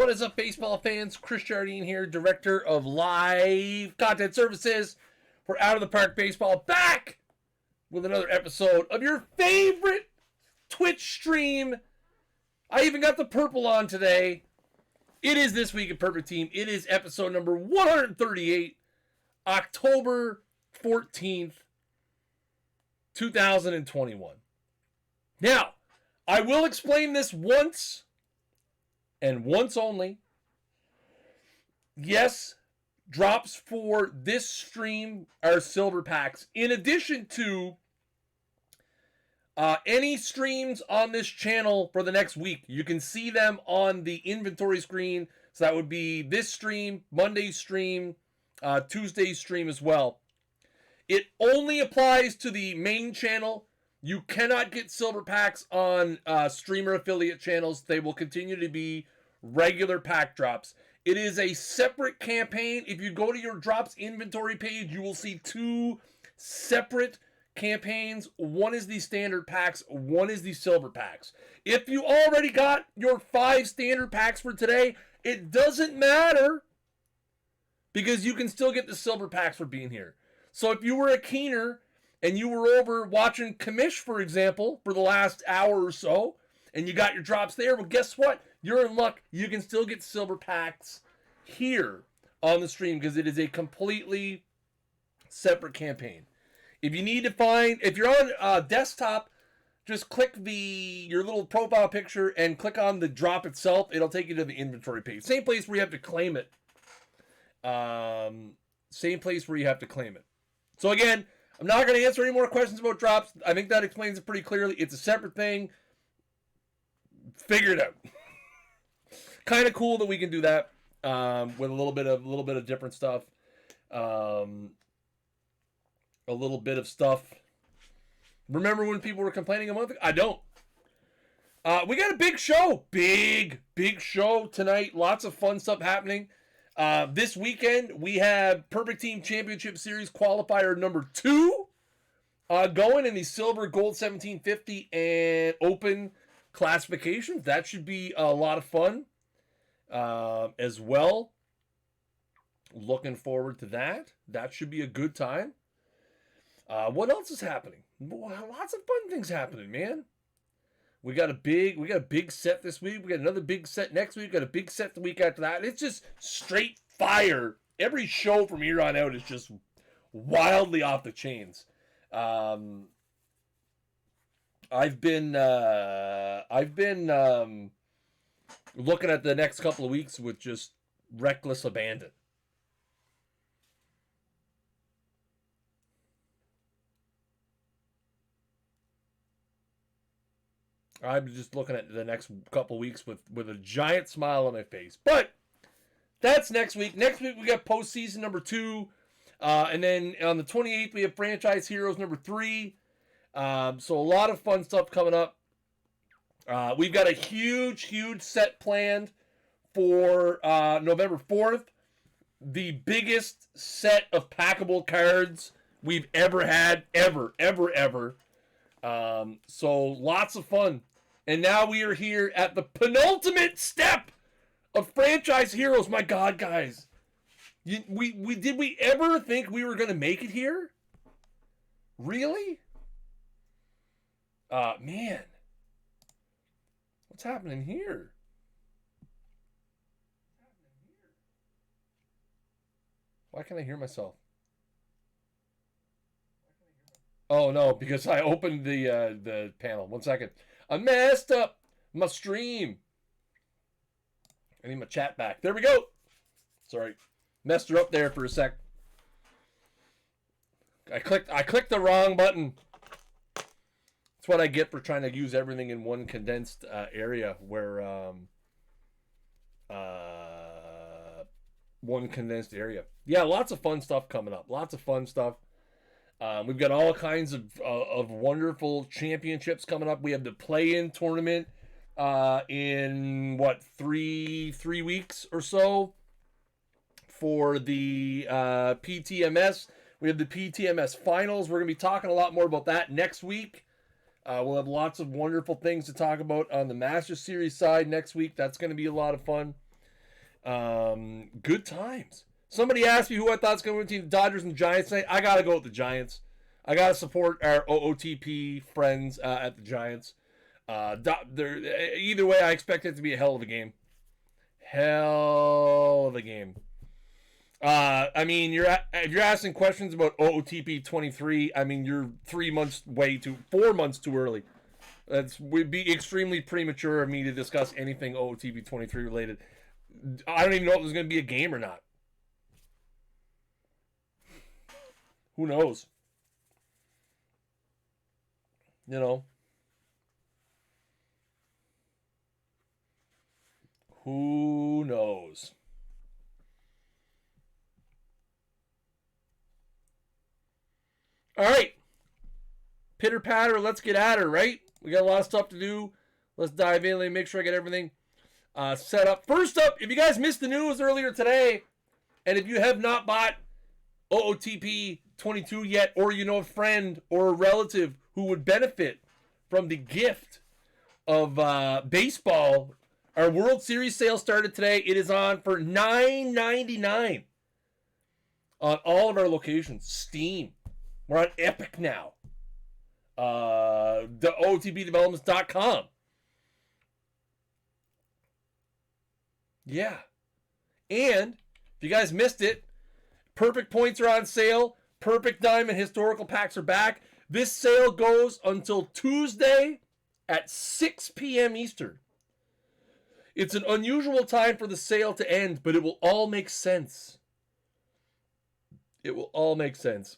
What is up, baseball fans? Chris Jardine here, Director of Live Content Services for Out of the Park Baseball, back with another episode of your favorite Twitch stream. I even got the purple on today. It is This Week in Perfect Team. It is episode number 138, October 14th, 2021. Now, I will explain this once and once only. Yes, drops for this stream are silver packs. In addition to any streams on this channel for the next week, you can see them on the inventory screen. So that would be this stream, Monday's stream, Tuesday's stream as well. It only applies to the main channel. You cannot get silver packs on streamer affiliate channels. They will continue to be regular pack drops. It is a separate campaign. If you go to your drops inventory page, you will see two separate campaigns. One is the standard packs, one is the silver packs. If you already got your 5 standard packs for today, it doesn't matter because you can still get the silver packs for being here. So if you were a keener and you were over watching Commish, for example, for the last hour or so, and you got your drops there, well, guess what? You're in luck. You can still get silver packs here on the stream because it is a completely separate campaign. If you need to find, if you're on desktop, just click your little profile picture and click on the drop itself. It'll take you to the inventory page. Same place where you have to claim it. Same place where you have to claim it. So again, I'm not going to answer any more questions about drops. I think that explains it pretty clearly. It's a separate thing. Figure it out. Kind of cool that we can do that with a little bit of different stuff. A little bit of stuff. Remember when people were complaining a month ago? I don't. We got a big show. Big show tonight. Lots of fun stuff happening. This weekend, we have Perfect Team Championship Series qualifier number 2 going in the Silver, Gold 1750 and Open classifications. That should be a lot of fun as well. Looking forward to that. That should be a good time. What else is happening? Lots of fun things happening, man. We got a big set this week. We got another big set next week. We got a big set the week after that. It's just straight fire. Every show from here on out is just wildly off the chains. I've been looking at the next couple of weeks with just reckless abandon. I'm just looking at the next couple of weeks with a giant smile on my face. But that's next week. Next week we got postseason number 2. And then on the 28th we have Franchise Heroes number 3. So a lot of fun stuff coming up. We've got a huge set planned for November 4th. The biggest set of packable cards we've ever had. Ever. So lots of fun. And now we are here at the penultimate step of Franchise Heroes. My God, guys. Did we ever think we were going to make it here? Really? Man. What's happening here? Why can't I hear myself? Oh, no, because I opened the panel. 1 second. I messed up my stream. I need my chat back. There we go. Sorry. Messed her up there for a sec. I clicked the wrong button. That's what I get for trying to use everything in one condensed area where one condensed area. Yeah, lots of fun stuff coming up. Lots of fun stuff. We've got all kinds of wonderful championships coming up. We have the play-in tournament in, 3 weeks or so for the PTMS. We have the PTMS finals. We're going to be talking a lot more about that next week. We'll have lots of wonderful things to talk about on the Master Series side next week. That's going to be a lot of fun. Good times. Somebody asked me who I thought was going to win between the Dodgers and Giants tonight. I got to go with the Giants. I got to support our OOTP friends at the Giants. Either way, I expect it to be a hell of a game. Hell of a game. I mean, if you're asking questions about OOTP 23, I mean, you're 4 months too early. Would be extremely premature of me to discuss anything OOTP 23 related. I don't even know if there's going to be a game or not. Who knows? You know. Who knows? All right. Pitter patter, let's get at her, right? We got a lot of stuff to do. Let's dive in and make sure I get everything set up. First up, if you guys missed the news earlier today, and if you have not bought OOTP 22 yet, or you know a friend or a relative who would benefit from the gift of baseball, our World Series sale started today. It is on for $9.99 on all of our locations. Steam. We're on Epic now. The OOTPdevelopments.com. Yeah. And if you guys missed it, Perfect Points are on sale. Perfect Diamond Historical Packs are back. This sale goes until Tuesday at 6 p.m. Eastern. It's an unusual time for the sale to end, but it will all make sense. It will all make sense.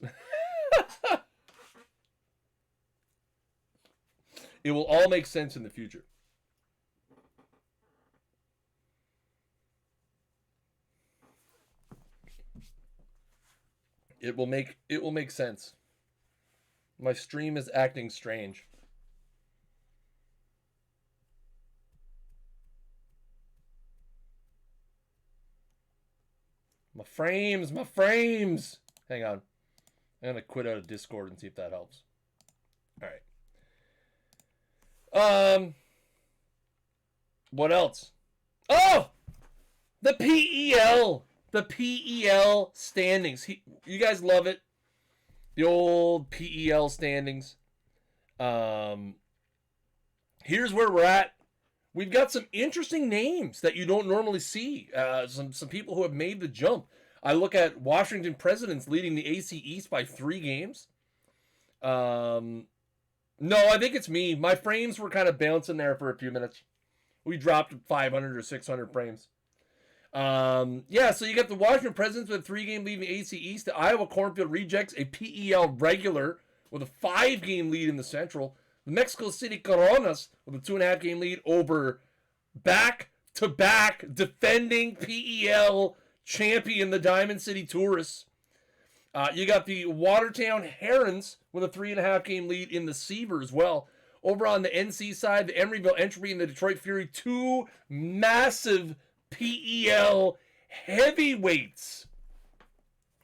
It will all make sense in the future. It will make sense. My stream is acting strange. My frames. Hang on. I'm going to quit out of Discord and see if that helps. All right. What else? Oh! The PEL. The PEL standings. You guys love it. The old PEL standings. Here's where we're at. We've got some interesting names that you don't normally see. Some people who have made the jump. I look at Washington Presidents leading the AC East by 3 games. No, I think it's me. My frames were kind of bouncing there for a few minutes. We dropped 500 or 600 frames. Yeah, so you got the Washington Presidents with a 3-game lead in the AC East. The Iowa Cornfield Rejects, a PEL regular with a 5-game lead in the Central. The Mexico City Coronas with a 2.5-game lead over back-to-back defending PEL champion, the Diamond City Tourists. You got the Watertown Herons with a 3.5-game lead in the Seaver as well. Over on the NC side, the Emeryville Entropy and the Detroit Fury, 2 massive PEL heavyweights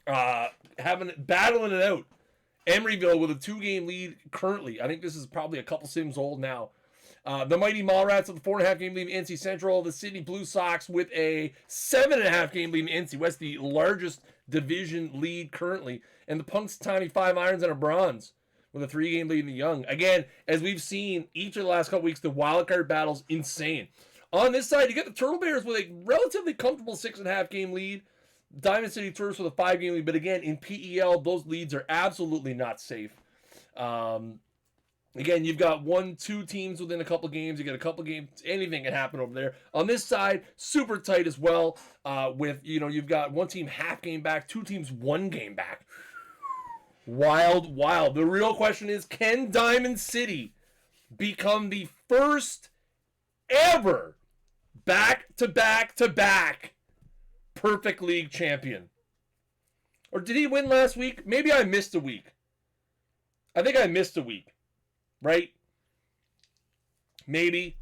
battling it out. Emeryville with a 2-game lead currently. I think this is probably a couple sims old now. The Mighty Mallrats with a 4.5-game lead in NC Central. The Sydney Blue Sox with a 7.5-game lead in NC West, the largest division lead currently. And the Punxsutawney 5 Irons and a Bronze with a 3-game lead in the Young. Again, as we've seen each of the last couple weeks, the wildcard battle's insane. On this side, you get the Turtle Bears with a relatively comfortable 6.5-game lead. Diamond City Tourists with a 5-game lead. But again, in PEL, those leads are absolutely not safe. Again, you've got 1-2 teams within a couple games. You got a couple games. Anything can happen over there. On this side, super tight as well. You've got 1 team half game back, 2 teams 1 game back. Wild. The real question is, can Diamond City become the first ever back-to-back Perfect League champion? Or did he win last week? Maybe I missed a week. I think I missed a week. Right? Maybe.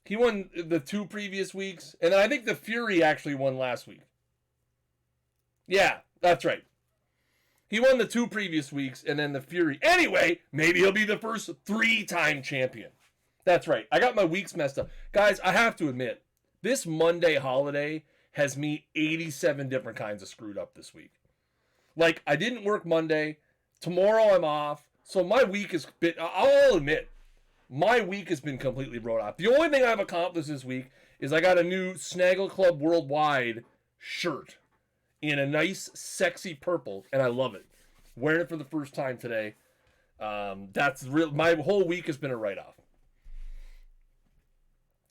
He won the 2 previous weeks. And I think the Fury actually won last week. Yeah, that's right. He won the 2 previous weeks and then the Fury. Anyway, maybe he'll be the first 3-time champion. That's right. I got my weeks messed up. Guys, I have to admit, This Monday holiday has me 87 different kinds of screwed up this week. Like, I didn't work Monday. Tomorrow I'm off. So my week has been, I'll admit, my week has been completely wrote off. The only thing I've accomplished this week is I got a new Snaggle Club Worldwide shirt in a nice, sexy purple, and I love it. Wearing it for the first time today. That's real. My whole week has been a write-off.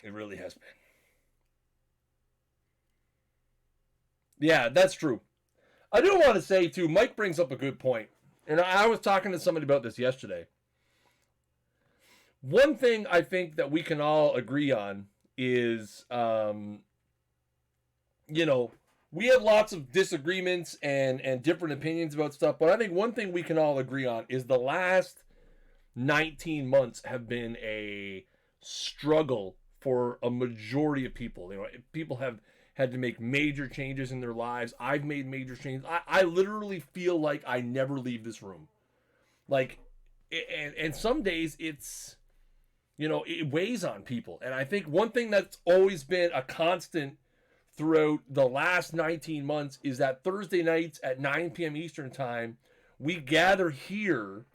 It really has been. Yeah, that's true. I do want to say, too, Mike brings up a good point. And I was talking to somebody about this yesterday. One thing I think that we can all agree on is, we have lots of disagreements and different opinions about stuff, but I think one thing we can all agree on is the last 19 months have been a struggle for a majority of people. People have had to make major changes in their lives. I've made major changes. I literally feel like I never leave this room. Like, and some days it's, it weighs on people. And I think one thing that's always been a constant throughout the last 19 months is that Thursday nights at 9 p.m. Eastern time, we gather here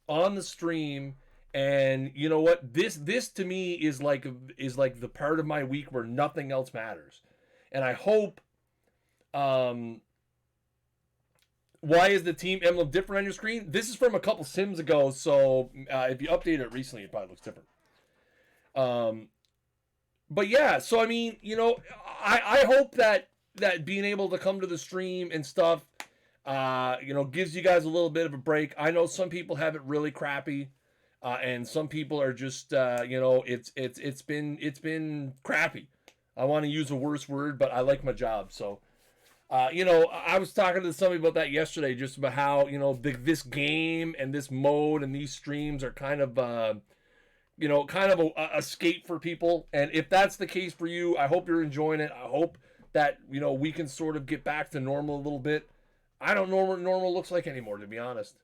on the stream. And you know what? This to me is like the part of my week where nothing else matters. And I hope, why is the team emblem different on your screen? This is from a couple sims ago, so if you update it recently, it probably looks different. But yeah, so I mean, I hope that being able to come to the stream and stuff, gives you guys a little bit of a break. I know some people have it really crappy, and some people are just, it's been crappy. I want to use a worse word, but I like my job. So, I was talking to somebody about that yesterday, just about how, this game and this mode and these streams are kind of a escape for people. And if that's the case for you, I hope you're enjoying it. I hope that, we can sort of get back to normal a little bit. I don't know what normal looks like anymore, to be honest.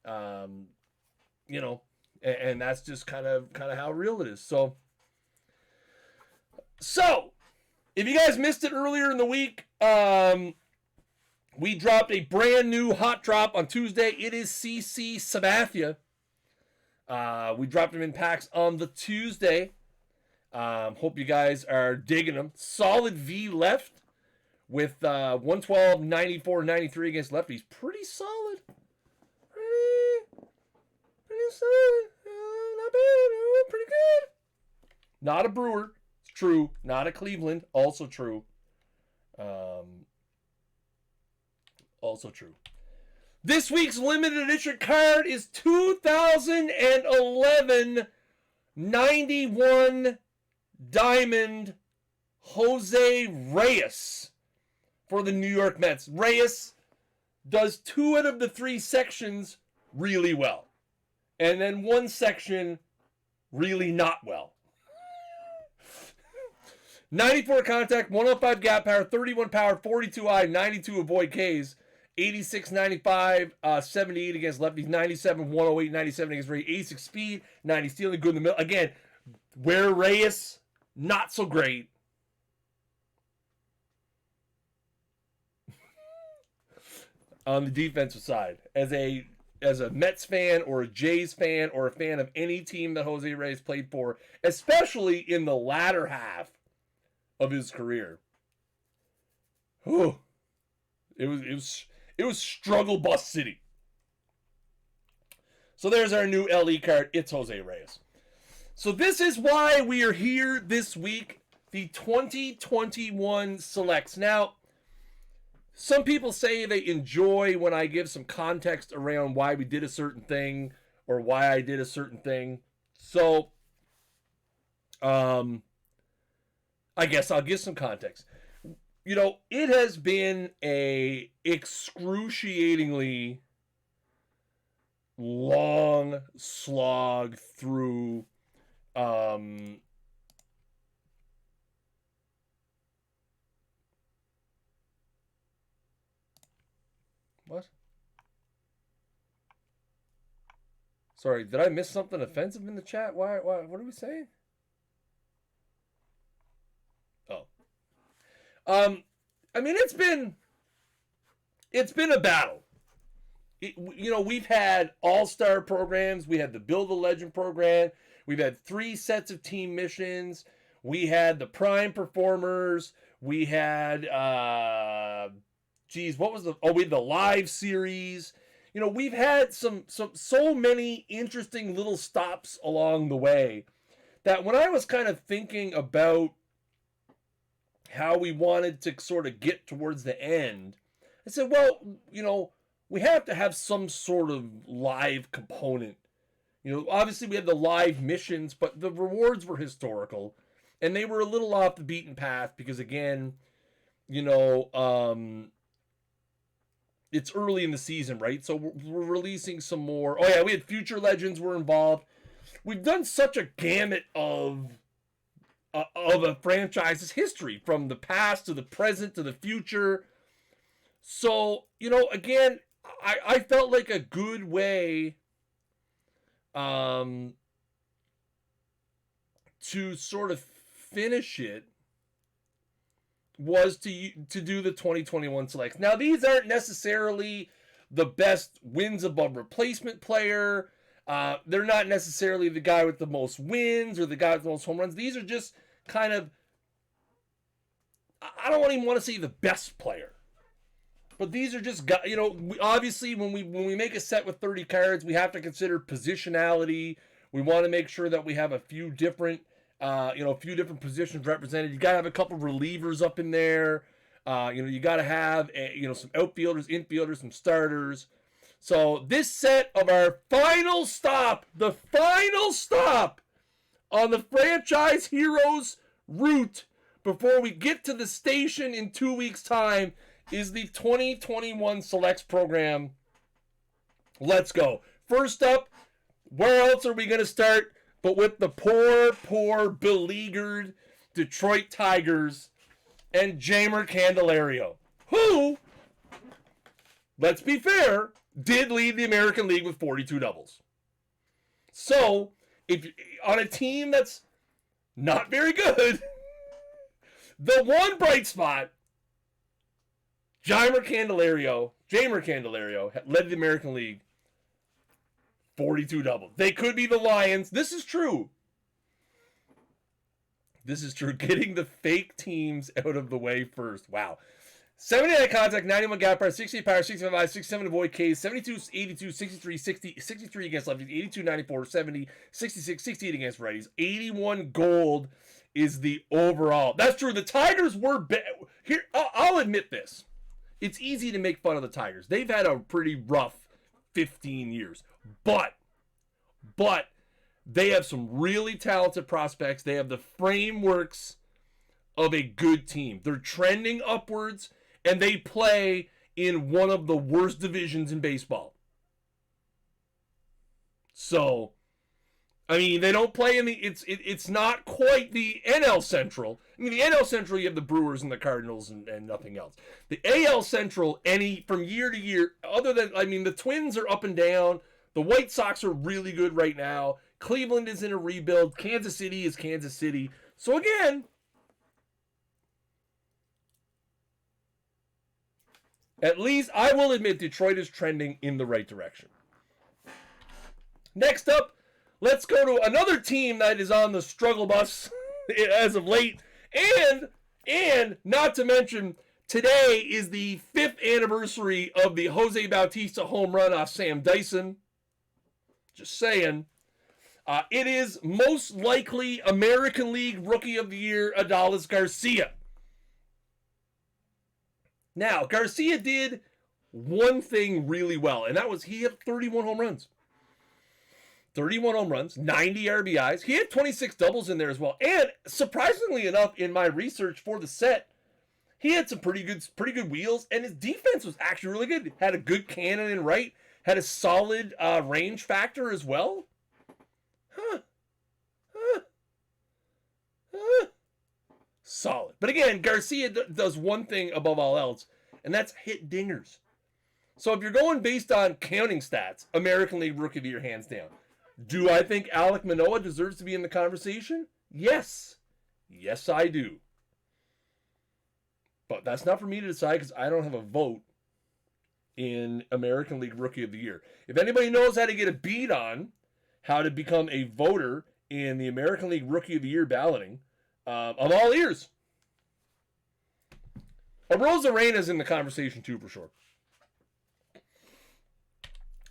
And that's just kind of how real it is. So, if you guys missed it earlier in the week, we dropped a brand new hot drop on Tuesday. It is CC Sabathia. We dropped him in packs on the Tuesday. Hope you guys are digging them. Solid V left with 112, 94, 93 against lefties. Pretty solid. Pretty solid. Not bad. Pretty good. Not a Brewer. True. Not a Cleveland. Also true. Also true. This week's limited edition card is 2011 91 Diamond Jose Reyes for the New York Mets. Reyes does 2 out of the 3 sections really well. And then one section really not well. 94 contact, 105 gap power, 31 power, 42 eye, 92 avoid Ks, 86, 95, 78 against lefties, 97, 108, 97 against Ray, 86 speed, 90 stealing, good in the middle. Again, where Reyes, not so great. On the defensive side, as a Mets fan or a Jays fan or a fan of any team that Jose Reyes played for, especially in the latter half of his career. Whew. It was struggle bus city. So there's our new LE card. It's Jose Reyes. So this is why we are here this week. The 2021 selects. Now, some people say they enjoy when I give some context around why we did a certain thing or why I did a certain thing. So, I guess I'll give some context. It has been a excruciatingly long slog through what? Sorry, did I miss something offensive in the chat? Why what are we saying? I mean, it's been a battle. We've had all-star programs. We had the Build a Legend program. We've had 3 sets of team missions. We had the prime performers. We had, what was we had the live series. We've had so many interesting little stops along the way that when I was kind of thinking about how we wanted to sort of get towards the end, I said, well, we have to have some sort of live component. Obviously we had the live missions, but the rewards were historical, and they were a little off the beaten path because, again, it's early in the season, right? So we're releasing some more. Oh yeah, we had Future Legends were involved. We've done such a gamut of a franchise's history, from the past to the present to the future. So, again, I felt like a good way to sort of finish it was to do the 2021 selects. Now, these aren't necessarily the best wins above replacement player. They're not necessarily the guy with the most wins or the guy with the most home runs. These are just kind of, I don't even want to say the best player, but these are just guys. Obviously when we make a set with 30 cards, we have to consider positionality. We want to make sure that we have a few different positions represented. You got to have a couple relievers up in there. You got to have some outfielders, infielders, some starters. So this set of our final stop, the final stop on the franchise heroes route before we get to the station in 2 weeks' time, is the 2021 selects program. Let's go. First up, where else are we going to start but with the poor, beleaguered Detroit Tigers and Jeimer Candelario, who, let's be fair, did lead the American League with 42 doubles. So, if on a team that's not very good, the one bright spot, Jeimer Candelario led the American League 42 doubles. They could be the Lions. This is true. Getting the fake teams out of the way first. Wow. 79 contact, 91 gap power, 68 power, 65 eyes, 67 avoid Ks, 72, 82, 63, 60, 63 against lefties, 82, 94, 70, 66, 68 against righties. 81 gold is the overall. That's true. The Tigers were here. I'll admit this. It's easy to make fun of the Tigers. They've had a pretty rough 15 years. But they have some really talented prospects. They have the frameworks of a good team. They're trending upwards, and they play in one of the worst divisions in baseball. So, I mean, they don't play in the, it's not quite the NL Central. I mean, the NL Central, you have the Brewers and the Cardinals and nothing else. The AL Central, from year to year, other than, I mean, the Twins are up and down. The White Sox are really good right now. Cleveland is in a rebuild. Kansas City is Kansas City. So again, at least I will admit Detroit is trending in the right direction. Next up, let's go to another team that is on the struggle bus as of late. And not to mention, today is the 5th anniversary of the Jose Bautista home run off Sam Dyson. Just saying. It is most likely American League Rookie of the Year, Adolis Garcia. Now, Garcia did one thing really well, and that was he had 31 home runs. 31 home runs, 90 RBIs. He had 26 doubles in there as well. And surprisingly enough, in my research for the set, he had some pretty good wheels, and his defense was actually really good. Had a good cannon in right, had a solid range factor as well. Solid. But again, Garcia does one thing above all else, and that's hit dingers. So if you're going based on counting stats, American League Rookie of the Year, hands down. Do I think Alek Manoah deserves to be in the conversation? Yes. Yes, I do. But that's not for me to decide because I don't have a vote in American League Rookie of the Year. If anybody knows how to get a beat on how to become a voter in the American League Rookie of the Year balloting, I'm all ears. Rosa Reina's in the conversation too, for sure.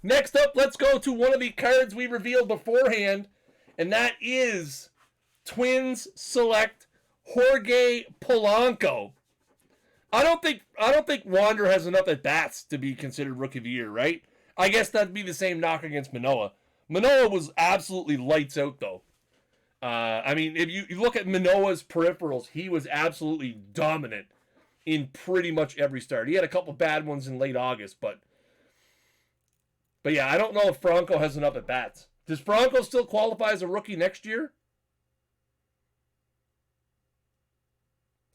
Next up, let's go to one of the cards we revealed beforehand, and that is Twins select Jorge Polanco. I don't think Wander has enough at bats to be considered Rookie of the Year, right? I guess that'd be the same knock against Manoah. Manoah was absolutely lights out, though. I mean, if you look at Manoah's peripherals, he was absolutely dominant in pretty much every start. He had a couple bad ones in late August, but yeah, I don't know if Franco has enough at bats. Does Franco still qualify as a rookie next year?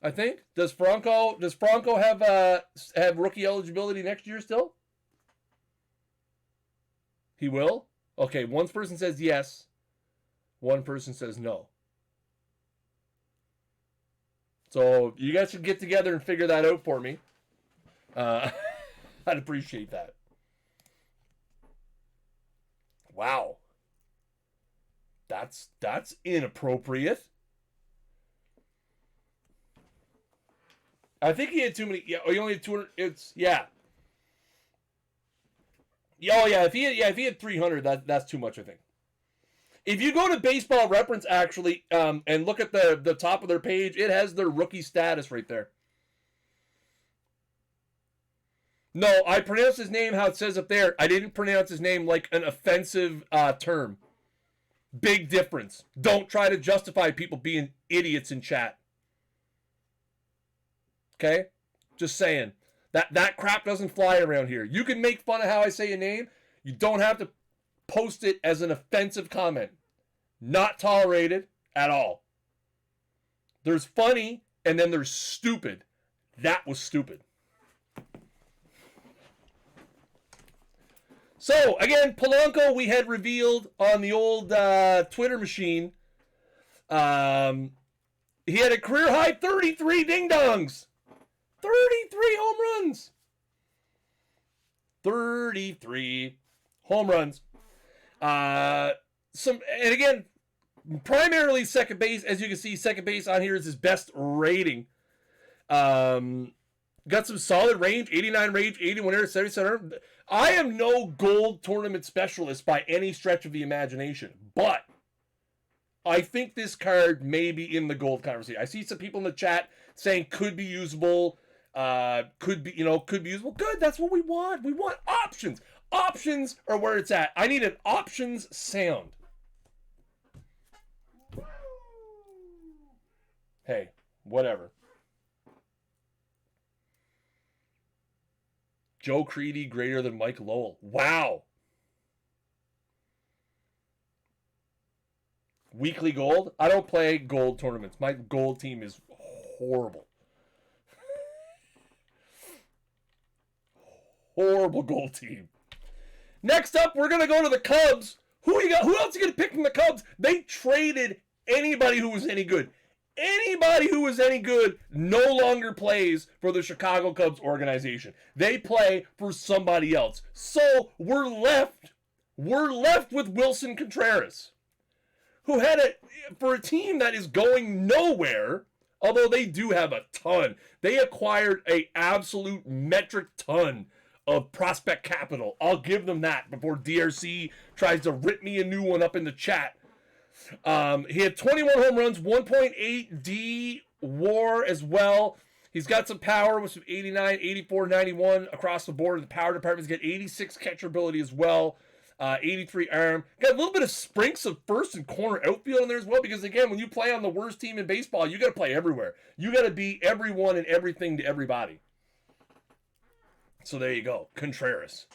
I think. Does Franco have rookie eligibility next year still? He will? Okay, one person says yes. One person says no. So you guys should get together and figure that out for me. I'd appreciate that. Wow. That's inappropriate. I think he had too many. Yeah, he only had 200. Yeah. Oh yeah, if he had 300, that's too much, I think. If you go to Baseball Reference actually, and look at the top of their page, it has their rookie status right there. No, I pronounced his name how it says up there. I didn't pronounce his name like an offensive term. Big difference. Don't try to justify people being idiots in chat. Okay? Just saying. That crap doesn't fly around here. You can make fun of how I say a name. You don't have to post it as an offensive comment. Not tolerated at all. There's funny, and then there's stupid. That was stupid. So, again, Polanco we had revealed on the old Twitter machine. He had a career-high 33 ding-dongs. 33 home runs. 33 home runs. And again, primarily second base. As you can see, second base on here is his best rating. Got some solid range, 89 range, 81 error, 77 error. I am no gold tournament specialist by any stretch of the imagination, but I think this card may be in the gold conversation. I see some people in the chat saying could be usable, could be usable. Good, that's what we want. We want options. Options are where it's at. I need an options sound. Hey, whatever. Joe Creedy greater than Mike Lowell. Wow. Weekly gold? I don't play gold tournaments. My gold team is horrible. Horrible gold team. Next up, we're going to go to the Cubs. Who else you going to pick from the Cubs? They traded anybody who was any good. Anybody who was any good no longer plays for the Chicago Cubs organization. They play for somebody else. So we're left with Wilson Contreras, who had for a team that is going nowhere, although they do have a ton. They acquired an absolute metric ton of prospect capital. I'll give them that before DRC tries to rip me a new one up in the chat. He had 21 home runs, 1.8 D WAR as well. He's got some power with some 89, 84, 91 across the board. The power department's got 86 catcher ability as well. 83 arm. Got a little bit of sprinks of first and corner outfield in there as well, because again, when you play on the worst team in baseball, you got to play everywhere. You got to be everyone and everything to everybody. So there you go, Contreras.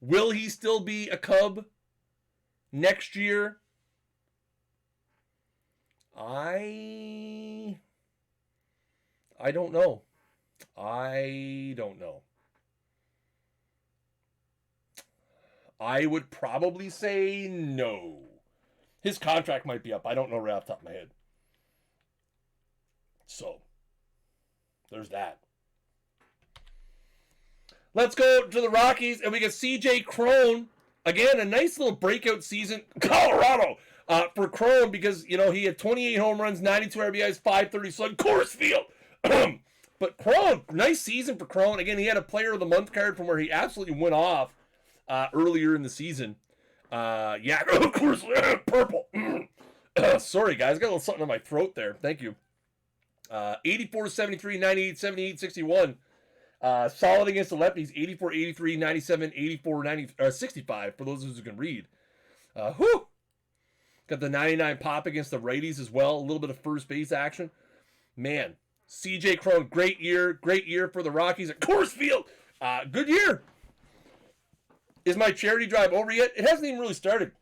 Will he still be a Cub next year? I don't know. I don't know. I would probably say no. His contract might be up. I don't know right off the top of my head. So, there's that. Let's go to the Rockies, and we get C.J. Cron. Again, a nice little breakout season. Colorado for Cron because, he had 28 home runs, 92 RBIs, 530 slug, Coors Field. But Cron, nice season for Cron. Again, he had a Player of the Month card from where he absolutely went off earlier in the season. Of course, purple. Sorry, guys. Got a little something in my throat there. Thank you. 84, 73, 98, 78, 61. Solid against the lefties. 84, 83, 97, 84, 65 for those who can read. Got the 99 pop against the righties as well. A little bit of first base action. Man, CJ Cron, great year for the Rockies at Coors Field. Good year. Is my charity drive over yet? It hasn't even really started.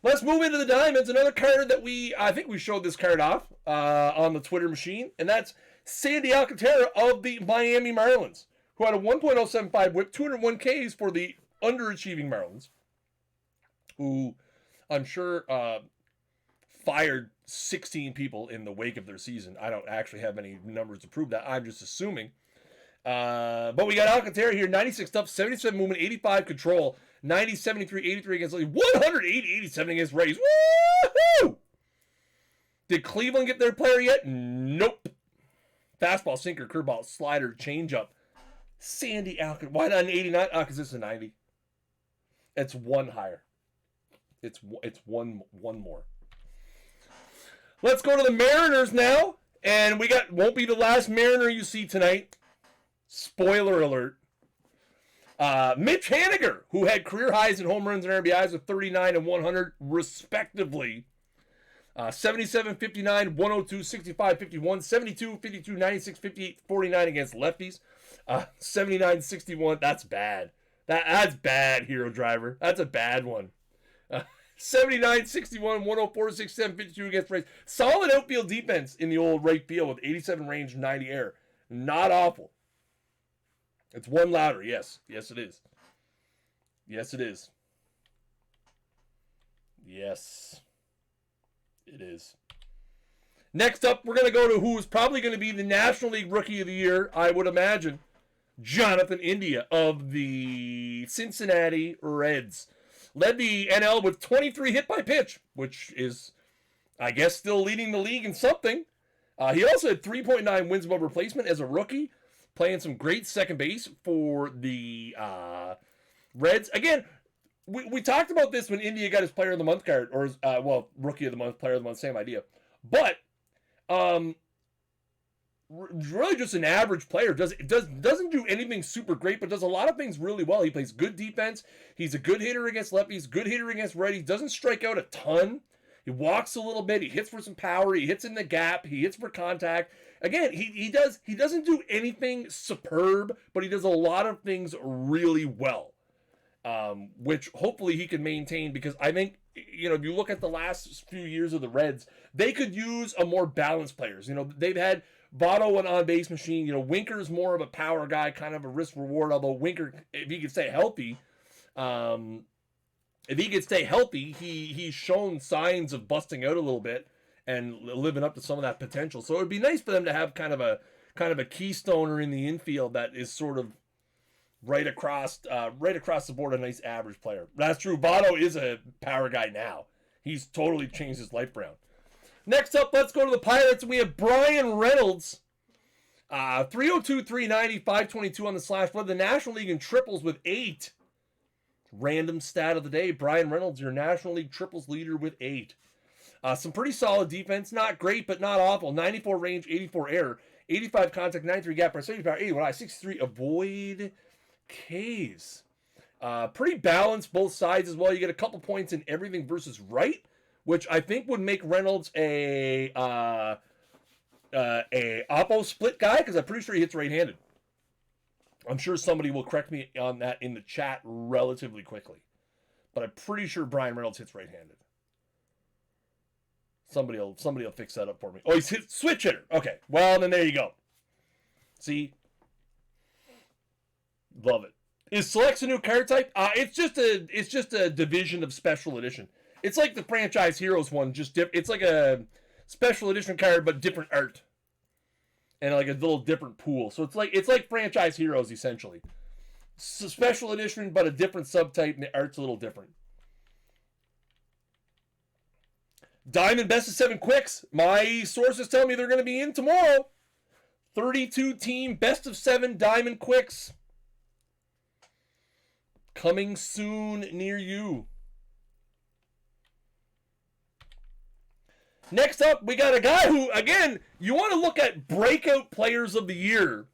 Let's move into the Diamonds. Another card that I think we showed this card off on the Twitter machine, and that's Sandy Alcantara of the Miami Marlins, who had a 1.075 whip, 201 Ks for the underachieving Marlins, who I'm sure fired 16 people in the wake of their season. I don't actually have any numbers to prove that. I'm just assuming. But we got Alcantara here, 96 tough, 77 movement, 85 control, 90, 73, 83 against Lefties, 180, 87 against Rays. Woo-hoo! Did Cleveland get their player yet? Nope. Fastball, sinker, curveball, slider, changeup. Sandy Alcantara. Why not an 89? Because it's a 90. It's one higher. It's one more. Let's go to the Mariners now. And won't be the last Mariner you see tonight. Spoiler alert. Mitch Haniger, who had career highs in home runs and RBIs with 39 and 100 respectively. 77, 59, 102, 65, 51, 72, 52, 96, 58, 49 against lefties. 79, 61. That's bad. That's bad, Hero Driver. That's a bad one. 79, 61, 104, 67, 52 against Rays. Solid outfield defense in the old right field with 87 range, 90 air. Not awful. It's one louder, yes. Yes, it is. Yes, it is. Yes, it is. Next up, we're going to go to who is probably going to be the National League Rookie of the Year, I would imagine. Jonathan India of the Cincinnati Reds. Led the NL with 23 hit by pitch, which is, I guess, still leading the league in something. He also had 3.9 wins above replacement as a rookie, playing some great second base for the Reds. Again, we talked about this when India got his Player of the Month card, or Rookie of the Month, Player of the Month, same idea. But really just an average player. Doesn't do anything super great, but does a lot of things really well. He plays good defense. He's a good hitter against lefties, good hitter against righties. Doesn't strike out a ton. He walks a little bit. He hits for some power. He hits in the gap. He hits for contact. Again, he doesn't do anything superb, but he does a lot of things really well, which hopefully he can maintain, because I think, if you look at the last few years of the Reds, they could use a more balanced players. They've had Votto, an on-base machine. Winker's more of a power guy, kind of a risk-reward, although Winker, if he could stay healthy, he's shown signs of busting out a little bit and living up to some of that potential. So it would be nice for them to have kind of a keystoner in the infield that is sort of right across the board, a nice average player. That's true. Votto is a power guy now. He's totally changed his life around. Next up, let's go to the Pirates. We have Brian Reynolds. 302, 390, 522 on the slash. Led the National League in triples with 8. Random stat of the day. Brian Reynolds, your National League triples leader with 8. Some pretty solid defense. Not great, but not awful. 94 range, 84 air, 85 contact, 93 gap press, 70 power, 81 eye, 63 avoid Ks. Pretty balanced both sides as well. You get a couple points in everything versus right, which I think would make Reynolds a oppo split guy, because I'm pretty sure he hits right-handed. I'm sure somebody will correct me on that in the chat relatively quickly, but I'm pretty sure Brian Reynolds hits right-handed. Somebody will fix that up for me. Oh, he's hit switch hitter. Okay, well then there you go. See, love it. Is Select's a new card type? It's just a division of Special Edition. It's like the Franchise Heroes one, it's like a Special Edition card, but different art. and like a little different pool. So it's like franchise heroes essentially. It's a special edition, but a different subtype, and the art's a little different. Diamond best of 7 quicks. My sources tell me they're going to be in tomorrow. 32 team best of 7 Diamond quicks. Coming soon near you. Next up, we got a guy who, again, you want to look at breakout players of the year.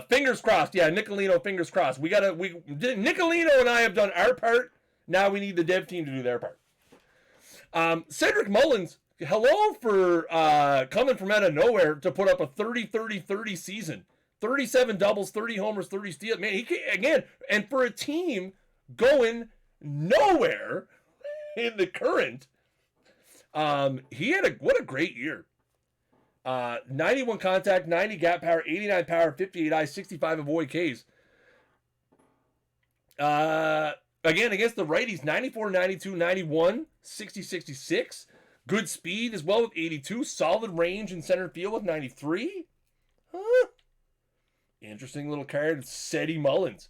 Fingers crossed. Yeah, Nicolino, fingers crossed. Nicolino and I have done our part. Now we need the dev team to do their part. Cedric Mullins, hello for coming from out of nowhere to put up a 30-30-30 season. 37 doubles, 30 homers, 30 steals. Man, again, and for a team going nowhere in the current, he had what a great year. 91 contact, 90 gap power, 89 power, 58 eyes, 65 avoid Ks. Again, against the righties, 94, 92, 91, 60, 66. Good speed as well with 82. Solid range in center field with 93. Huh? Interesting little card, Cedric Mullins.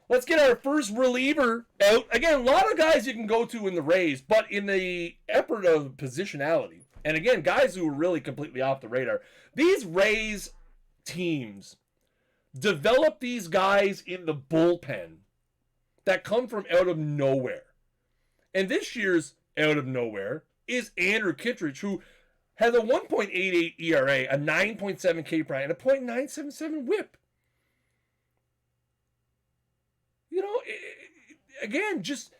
Let's get our first reliever out. Again, a lot of guys you can go to in the Rays, but in the effort of positionality. And again, guys who are really completely off the radar. These Rays teams develop these guys in the bullpen that come from out of nowhere. And this year's out of nowhere is Andrew Kitridge, who has a 1.88 ERA, a 9.7 K prime, and a .977 whip. You know, again, just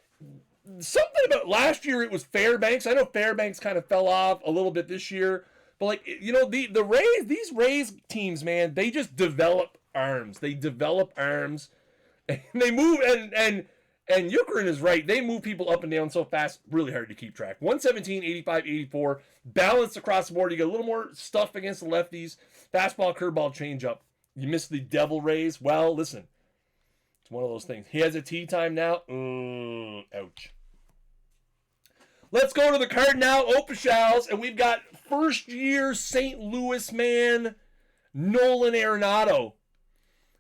something about last year. It was Fairbanks. I know Fairbanks kind of fell off a little bit this year, but like, you know, the Rays, these Rays teams, man, they just develop arms. They develop arms, and they move. And Euchrin is right. They move people up and down so fast, really hard to keep track. 117, 85, 84. Balanced across the board. You get a little more stuff against the lefties. Fastball, curveball, changeup. You miss the Devil Rays. Well, listen. It's one of those things. He has a tee time now. Ouch. Let's go to the card now. Opishals. And we've got first-year St. Louis man, Nolan Arenado.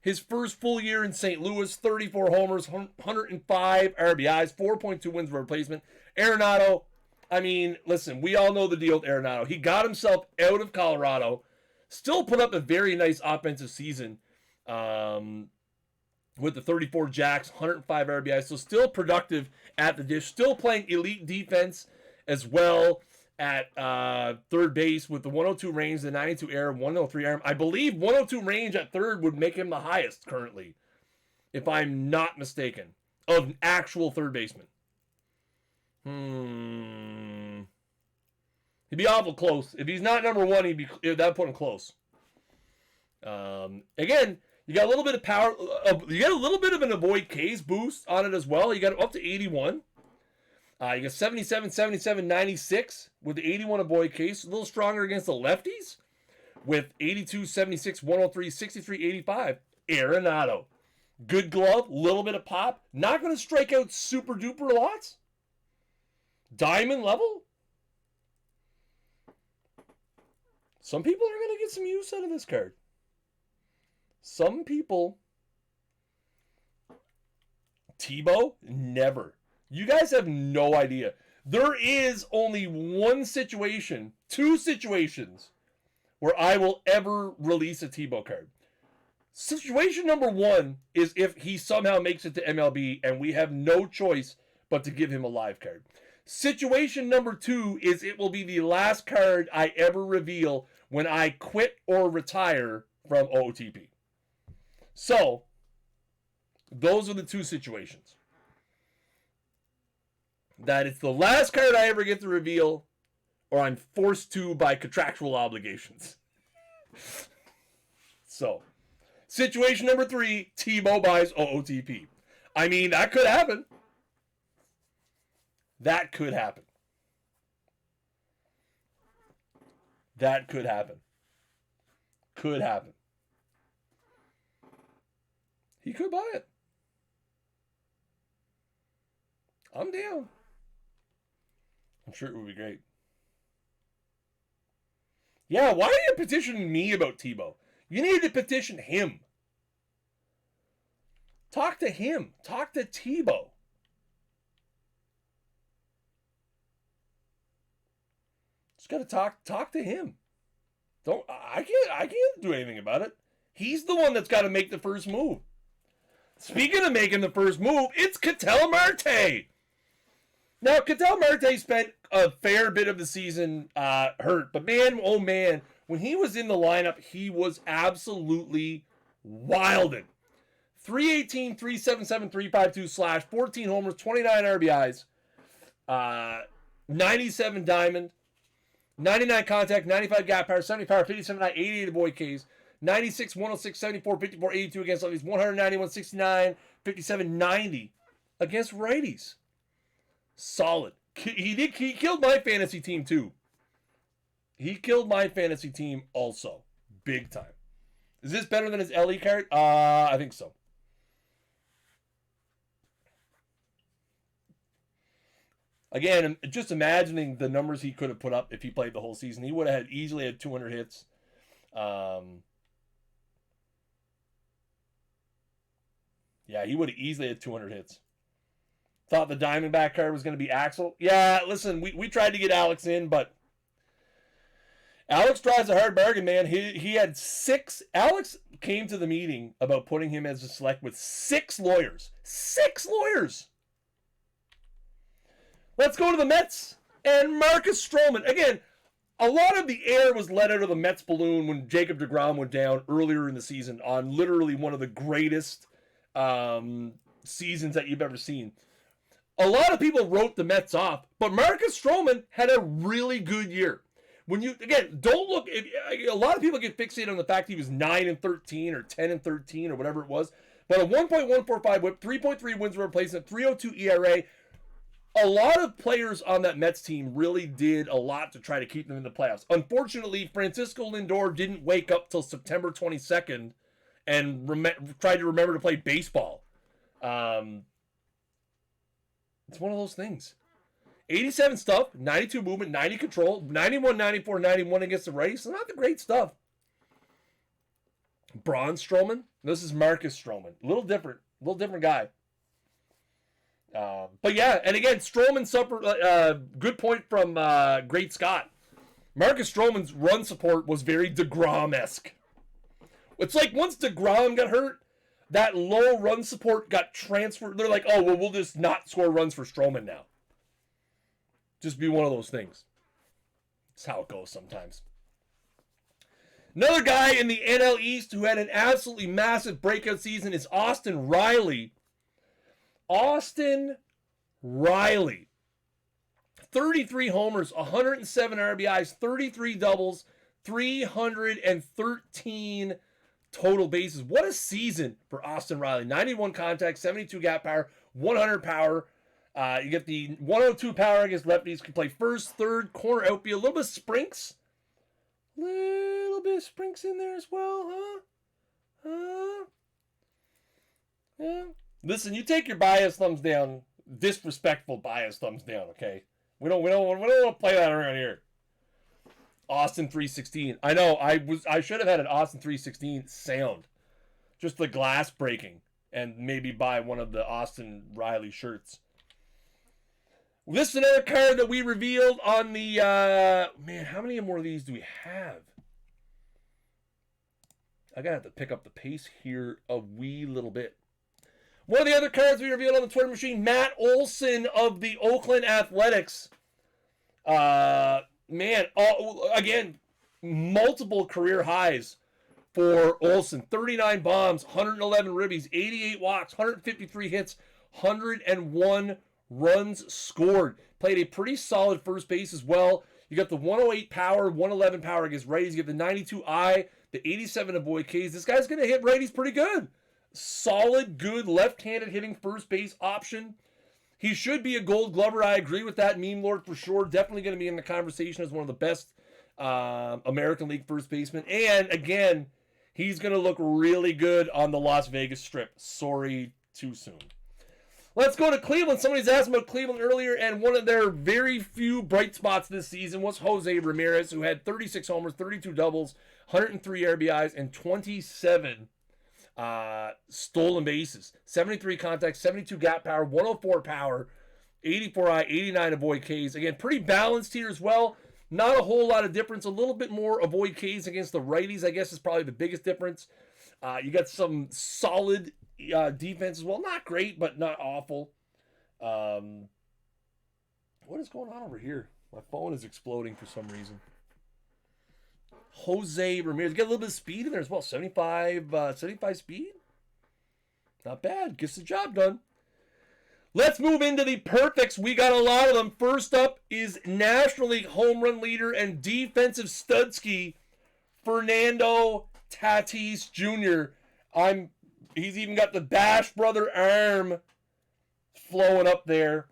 His first full year in St. Louis, 34 homers, 105 RBIs, 4.2 wins per replacement. Arenado, I mean, listen, we all know the deal with Arenado. He got himself out of Colorado, still put up a very nice offensive season with the 34 jacks, 105 RBIs, so still productive at the dish, still playing elite defense as well at third base with the 102 range, the 92 air, 103 arm. I believe 102 range at third would make him the highest currently, if I'm not mistaken, of an actual third baseman. He'd be awful close. If he's not number one, that'd put him close. Again, you got a little bit of power. You got a little bit of an avoid K's boost on it as well. You got up to 81. You got 77, 77, 96 with the 81 avoid case. A little stronger against the lefties with 82, 76, 103, 63, 85. Arenado. Good glove, little bit of pop. Not going to strike out super duper lots. Diamond level. Some people are going to get some use out of this card. Some people. Tebow, never. You guys have no idea. There is only two situations where I will ever release a Tebow card. Situation number one is if he somehow makes it to MLB and we have no choice but to give him a live card. Situation number two is it will be the last card I ever reveal when I quit or retire from OOTP. So, those are the two situations. That it's the last card I ever get to reveal, or I'm forced to by contractual obligations. So, situation number 3, Tebow buys OOTP. I mean, that could happen. That could happen. That could happen. Could happen. He could buy it. I'm down. I'm sure it would be great. Yeah, why are you petitioning me about Tebow? You need to petition him. Talk to him. Talk to Tebow. Just gotta talk to him. I can't do anything about it. He's the one that's got to make the first move. Speaking of making the first move, it's Katella Marte. Now, Katella Marte spent a fair bit of the season hurt, but man, oh man, when he was in the lineup, he was absolutely wilding. 318, 377, 352 slash, 14 homers, 29 RBIs, 97 diamond, 99 contact, 95 gap power, 70 power, 57 high, 88 avoid Ks, 96, 106, 74, 54, 82 against lefties, 191, 69, 57, 90 against righties. Solid. He killed my fantasy team too. He killed my fantasy team also. Big time. Is this better than his LE card? I think so. Again, just imagining the numbers he could have put up if he played the whole season. He would have easily had 200 hits. Yeah, he would have easily had 200 hits. Thought the Diamondback card was going to be Axel. Yeah, listen, we tried to get Alex in, but Alex drives a hard bargain, man. He had 6. Alex came to the meeting about putting him as a select with 6 lawyers. 6 lawyers! Let's go to the Mets and Marcus Stroman. Again, a lot of the air was let out of the Mets balloon when Jacob deGrom went down earlier in the season on literally one of the greatest seasons that you've ever seen. A lot of people wrote the Mets off, but Marcus Stroman had a really good year. When you, again, don't look, a lot of people get fixated on the fact he was 9-13 or 10-13 or whatever it was, but a 1.145 whip, 3.3 wins per replacement, 3.02 ERA. A lot of players on that Mets team really did a lot to try to keep them in the playoffs. Unfortunately, Francisco Lindor didn't wake up till September 22nd and tried to remember to play baseball. It's one of those things. 87 stuff, 92 movement, 90 control, 91, 94, 91 against the righties. So not the great stuff. Braun Stroman. This is Marcus Stroman. A little different guy. But yeah, and again, Stroman suffered. Good point from Great Scott. Marcus Stroman's run support was very DeGrom-esque. It's like once DeGrom got hurt, that low run support got transferred. They're like, oh, well, we'll just not score runs for Stroman now. Just be one of those things. It's how it goes sometimes. Another guy in the NL East who had an absolutely massive breakout season is Austin Riley. Austin Riley. 33 homers, 107 RBIs, 33 doubles, 313 total bases. What a season for Austin Riley. 91 contact, 72 gap power, 100 power. You get the 102 power against lefties. Can play first, third, corner, outfield. A little bit of sprinks. Little bit of sprinks in there as well, huh? Yeah. Listen, you take your bias thumbs down. Disrespectful bias thumbs down, okay? We don't want to play that around here. Austin 316. I know, I should have had an Austin 316 sound. Just the glass breaking. And maybe buy one of the Austin Riley shirts. This is another card that we revealed on the, man, how many more of these do we have? I gotta have to pick up the pace here a wee little bit. One of the other cards we revealed on the Twitter machine, Matt Olson of the Oakland Athletics. Man, again, multiple career highs for Olson. 39 bombs, 111 ribbies, 88 walks, 153 hits, 101 runs scored. Played a pretty solid first base as well. You got the 108 power, 111 power against righties. You get the 92 I, the 87 avoid Ks. This guy's going to hit righties pretty good. Solid, good, left-handed hitting first base option. He should be a Gold Glover. I agree with that. Meme Lord for sure. Definitely going to be in the conversation as one of the best American League first basemen. And again, he's going to look really good on the Las Vegas Strip. Sorry, too soon. Let's go to Cleveland. Somebody's asked about Cleveland earlier, and one of their very few bright spots this season was Jose Ramirez, who had 36 homers, 32 doubles, 103 RBIs, and 27 stolen bases. 73 contacts, 72 gap power, 104 power, 84 I, 89 avoid Ks. Again, pretty balanced here as well. Not a whole lot of difference. A little bit more avoid Ks against the righties, I guess, is probably the biggest difference. You got some solid defense as well. Not great, but not awful. What is going on over here? My phone is exploding for some reason. Jose Ramirez. Got a little bit of speed in there as well. 75 speed. Not bad. Gets the job done. Let's move into the perfects. We got a lot of them. First up is National League home run leader and defensive studski, Fernando Tatis Jr. He's even got the Bash Brother arm flowing up there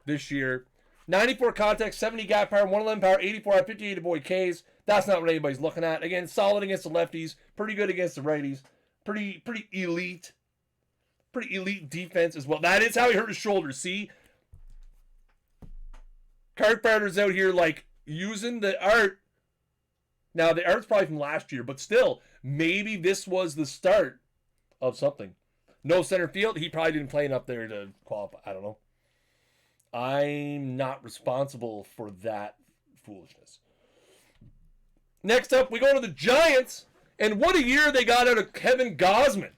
this year. 94 contacts, 70 gap power, 111 power, 84 out, 58 avoid Ks. That's not what anybody's looking at. Again, solid against the lefties, pretty good against the righties, pretty elite defense as well. That is how he hurt his shoulder. See, card fighters out here like using the art. Now the art's probably from last year, but still, maybe this was the start of something. No center field. He probably didn't play enough there to qualify. I don't know. I'm not responsible for that foolishness. Next up, we go to the Giants, and what a year they got out of Kevin Gausman.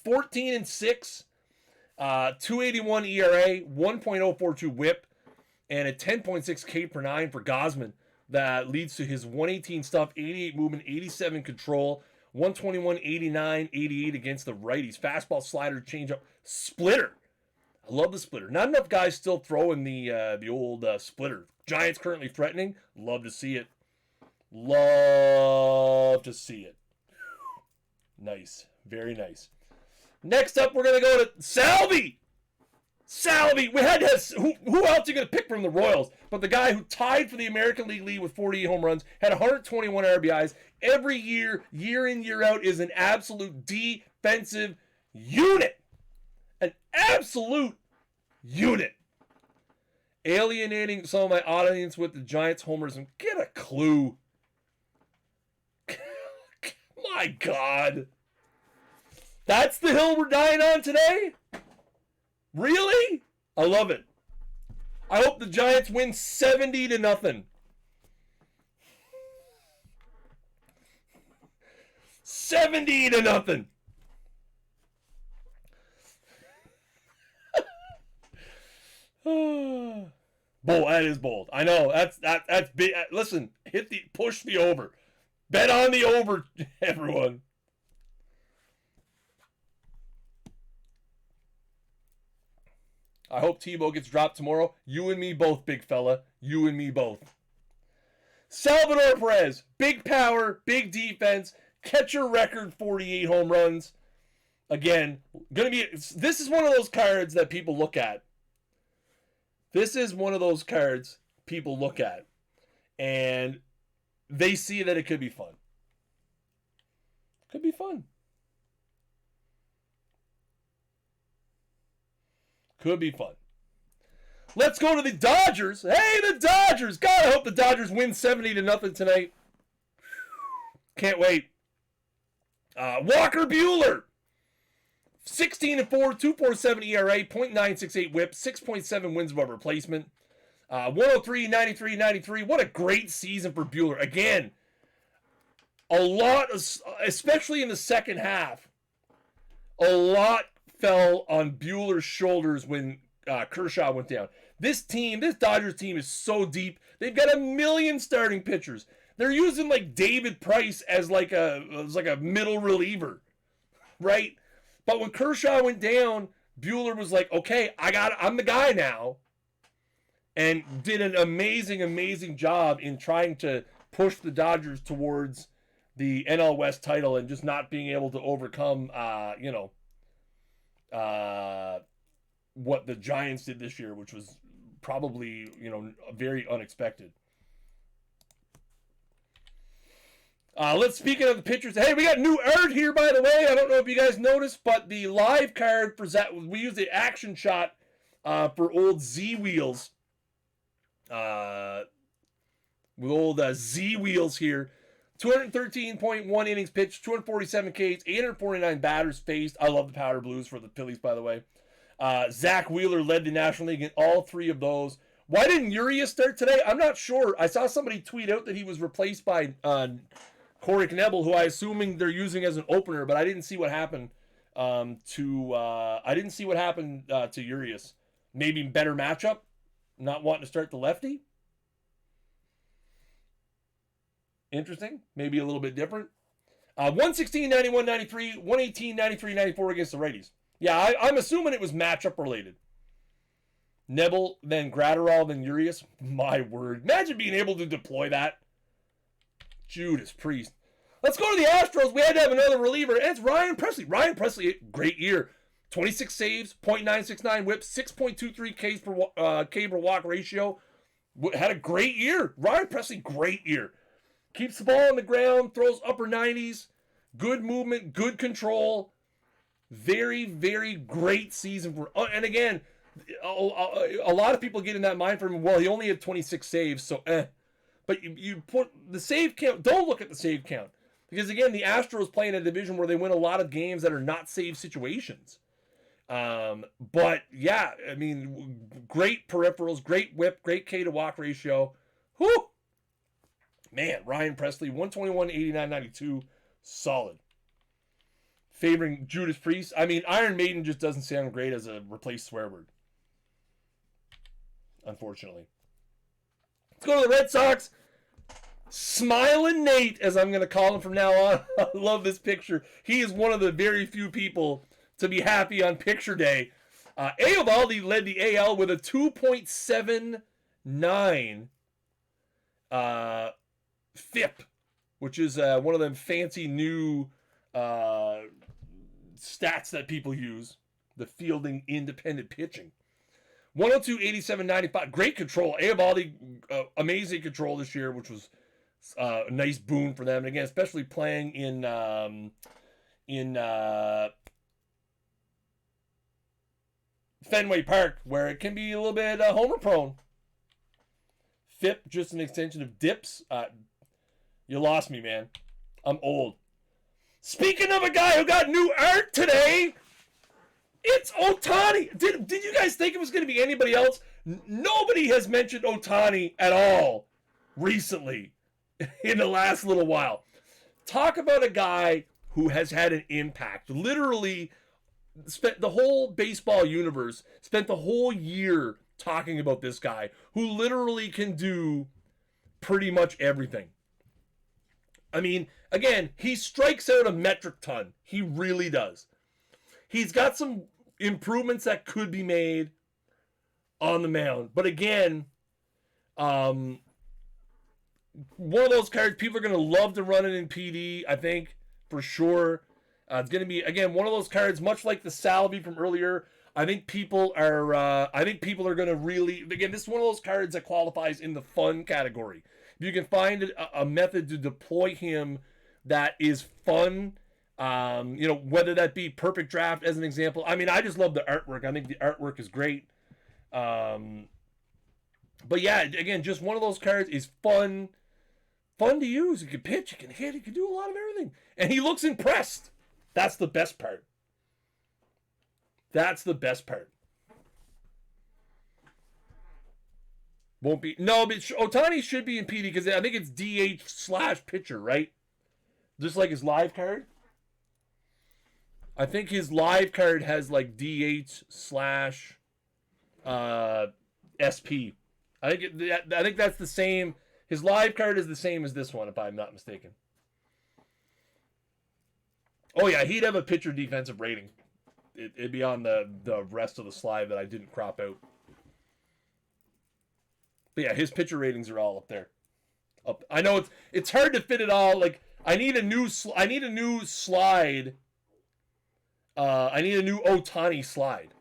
14-6, 281 ERA, 1.042 WHIP, and a 10.6 K per 9 for Gausman. That leads to his 118 stuff, 88 movement, 87 control, 121, 89, 88 against the righties. Fastball, slider, changeup, splitter. I love the splitter. Not enough guys still throwing the old splitter. Giants currently threatening. Love to see it. Love to see it. Nice. Very nice. Next up, we're going to go to Salvi. Salvi. We had to have, who else are you going to pick from the Royals? But the guy who tied for the American League lead with 48 home runs, had 121 RBIs. Every year, year in, year out, is an absolute defensive unit. An absolute unit. Alienating some of my audience with the Giants homers and get a clue. My God. That's the hill we're dying on today? Really? I love it. I hope the Giants win 70-0. 70-0. Bold. That is bold. I know. That's big. Listen, push the over. Bet on the over, everyone. I hope Tebow gets dropped tomorrow. You and me both, big fella. You and me both. Salvador Perez, big power, big defense, catcher record 48 home runs. Again, this is one of those cards that people look at. This is one of those cards people look at, and they see that it could be fun. Could be fun. Could be fun. Let's go to the Dodgers. Hey, the Dodgers. God, I hope the Dodgers win 70-0 tonight. Can't wait. Walker Buehler. 16-4, 2.47 ERA, .968 WHIP, 6.7 wins above replacement. 103, 93, 93. What a great season for Buehler. Again, a lot, especially in the second half, a lot fell on Buehler's shoulders when Kershaw went down. This Dodgers team is so deep. They've got 1 million starting pitchers. They're using like David Price as like a middle reliever, right? But when Kershaw went down, Buehler was like, okay, I'm the guy now. And did an amazing, amazing job in trying to push the Dodgers towards the NL West title and just not being able to overcome, what the Giants did this year, which was probably, very unexpected. Speaking of the pitchers, hey, we got new art here, by the way. I don't know if you guys noticed, but the live card for Zach, we used the action shot for old Z Wheels. With old Z Wheels here. 213.1 innings pitched, 247 Ks, 849 batters faced. I love the powder blues for the Phillies, by the way. Zach Wheeler led the National League in all three of those. Why didn't Urias start today? I'm not sure. I saw somebody tweet out that he was replaced by Corey Knebel, who I assuming they're using as an opener, but I didn't see what happened to Urias. Maybe better matchup, not wanting to start the lefty. Interesting. Maybe a little bit different. 116, 91, 93, 118, 93, 94 against the righties. Yeah, I'm assuming it was matchup related. Nebel, then Gratterall, then Urias. My word. Imagine being able to deploy that. Judas Priest. Let's go to the Astros. We had to have another reliever. And it's Ryan Presley. Ryan Presley, great year. 26 saves, .969 whip, 6.23 K per walk ratio. Had a great year. Ryan Presley, great year. Keeps the ball on the ground, throws upper 90s, good movement, good control. Very, very great season for. And again, a lot of people get in that mind for him. Well, he only had 26 saves, so But you put the save count. Don't look at the save count because again, the Astros play in a division where they win a lot of games that are not save situations. But yeah, I mean, great peripherals, great whip, great K to walk ratio. Whew. Man, Ryan Presley, 121, 89, 92, solid. Favoring Judas Priest. I mean, Iron Maiden just doesn't sound great as a replaced swear word. Unfortunately. Let's go to the Red Sox. Smiling Nate, as I'm going to call him from now on. I love this picture. He is one of the very few people to be happy on picture day. Eovaldi led the AL with a 2.79 FIP, which is one of them fancy new stats that people use. The fielding independent pitching. 102, 87, 95. Great control. Eovaldi, amazing control this year, which was a nice boon for them. And again, especially playing in Fenway Park, where it can be a little bit homer prone. FIP, just an extension of dips. You lost me, man. I'm old. Speaking of a guy who got new art today, it's Ohtani. Did you guys think it was going to be anybody else? Nobody has mentioned Ohtani at all recently in the last little while. Talk about a guy who has had an impact. Literally spent the whole baseball universe, spent the whole year talking about this guy who literally can do pretty much everything. I mean, again, he strikes out a metric ton. He really does. He's got some improvements that could be made on the mound. But again, one of those cards, people are going to love to run it in PD, I think, for sure. It's going to be, again, one of those cards, much like the Salvi from earlier. I think people are going to really, again, this is one of those cards that qualifies in the fun category. If you can find a method to deploy him that is fun, whether that be perfect draft as an example. I mean, I just love the artwork. I think the artwork is great. But yeah, again, just one of those cards is fun to use. You can pitch, you can hit, you can do a lot of everything. And he looks impressed. That's the best part. That's the best part. Won't be. No, but Ohtani should be in PD because I think it's DH/pitcher, right? Just like his live card. I think his live card has like DH/SP. I think that's the same. His live card is the same as this one, if I'm not mistaken. Oh yeah, he'd have a pitcher defensive rating. It'd be on the rest of the slide that I didn't crop out. But yeah, his pitcher ratings are all up there. I know it's hard to fit it all. Like I need a new slide. I need a new Ohtani slide.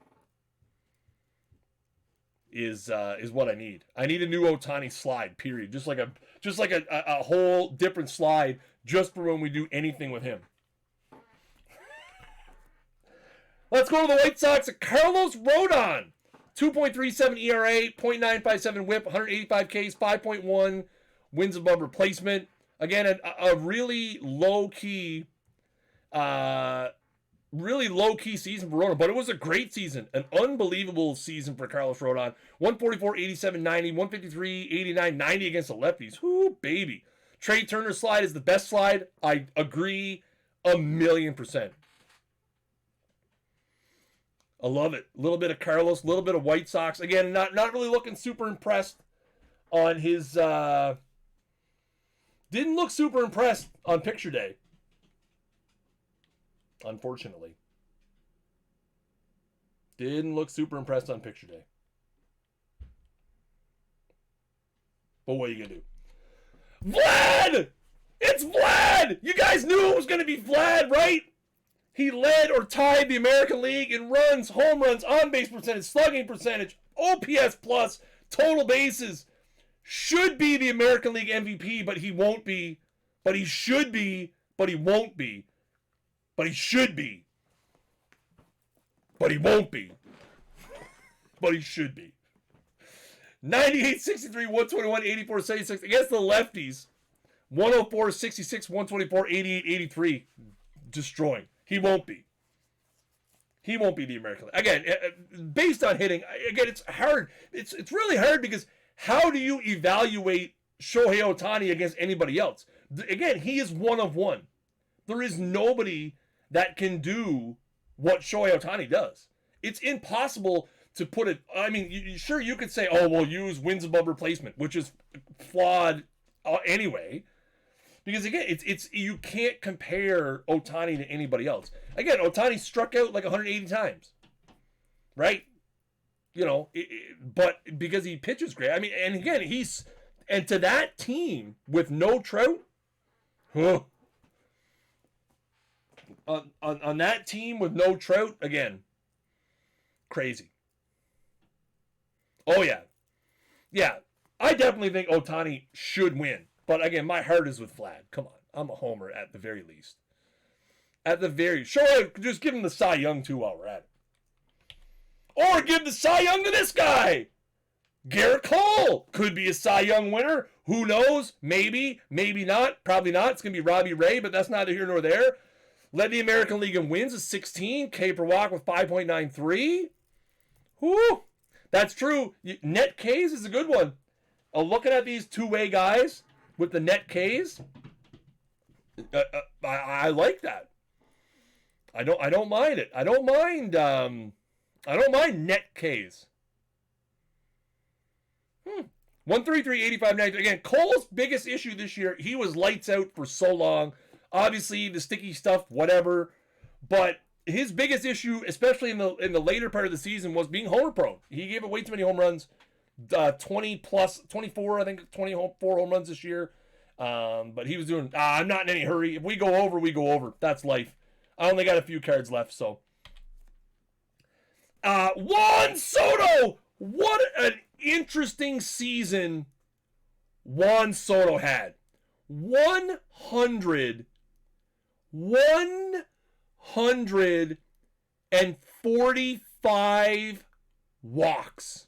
Is what I need. I need a new Ohtani slide. Period. Just like a whole different slide just for when we do anything with him. Let's go to the White Sox. Carlos Rodon. 2.37 ERA, .957 whip, 185 Ks, 5.1 wins above replacement. Again, a really low-key season for Rodon, but it was a great season. An unbelievable season for Carlos Rodon. 144, 87, 90, 153, 89, 90 against the lefties. Whoo, baby. Trey Turner's slide is the best slide. I agree 1,000,000%. I love it. A little bit of Carlos, a little bit of White Sox. Again, not really looking super impressed on his... didn't look super impressed on picture day. Unfortunately. Didn't look super impressed on picture day. But what are you going to do? Vlad! It's Vlad! You guys knew it was going to be Vlad, right? He led or tied the American League in runs, home runs, on-base percentage, slugging percentage, OPS plus, total bases. Should be the American League MVP, but he won't be. But he should be, but he won't be. But he should be. But he won't be. But he should be. 98, 63, 121, 84, 76 against the lefties. 104, 66, 124, 88, 83. Destroying. He won't be. He won't be the American League. Again, based on hitting, again, it's hard. It's really hard because how do you evaluate Shohei Ohtani against anybody else? Again, he is one of one. There is nobody that can do what Shohei Ohtani does. It's impossible to put it. I mean, sure, you could say, oh, we'll use wins above replacement, which is flawed anyway. Because again, it's you can't compare Ohtani to anybody else. Again, Ohtani struck out like 180 times, right? You know, but because he pitches great. I mean, and again, and to that team with no Trout, huh, on that team with no Trout, again, crazy. Oh yeah, yeah. I definitely think Ohtani should win. But again, my heart is with Vlad. Come on. I'm a homer at the very least. At the very... Sure, just give him the Cy Young too while we're at it. Or give the Cy Young to this guy. Garrett Cole could be a Cy Young winner. Who knows? Maybe. Maybe not. Probably not. It's going to be Robbie Ray, but that's neither here nor there. Led the American League in wins of 16. K per walk with 5.93. Whoo! That's true. Net Ks is a good one. Looking at these two-way guys... with the net Ks, I like that. I don't mind it. I don't mind net Ks. 133, 85, 90. Again, Cole's biggest issue this year, he was lights out for so long. Obviously, the sticky stuff, whatever. But his biggest issue, especially in the later part of the season, was being homer prone. He gave away too many home runs. 20 plus 24, I think 24 home runs this year. But he was doing, I'm not in any hurry. If we go over, we go over. That's life. I only got a few cards left, so. Juan Soto! What an interesting season Juan Soto had. 145 walks.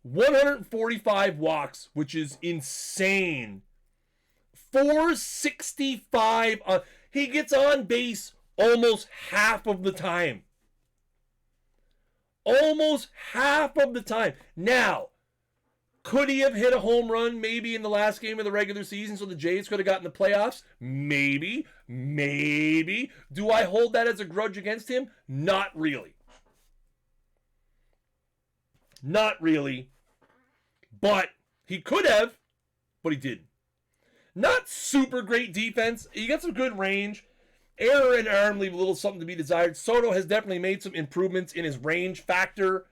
145 walks, which is insane. 465. He gets on base almost half of the time. Almost half of the time. Now, could he have hit a home run maybe in the last game of the regular season so the Jays could have gotten the playoffs? Maybe. Maybe. Do I hold that as a grudge against him? Not really. Not really. But he could have, but he didn't. Not super great defense. He got some good range. Error and arm leave a little something to be desired. Soto has definitely made some improvements in his range factor.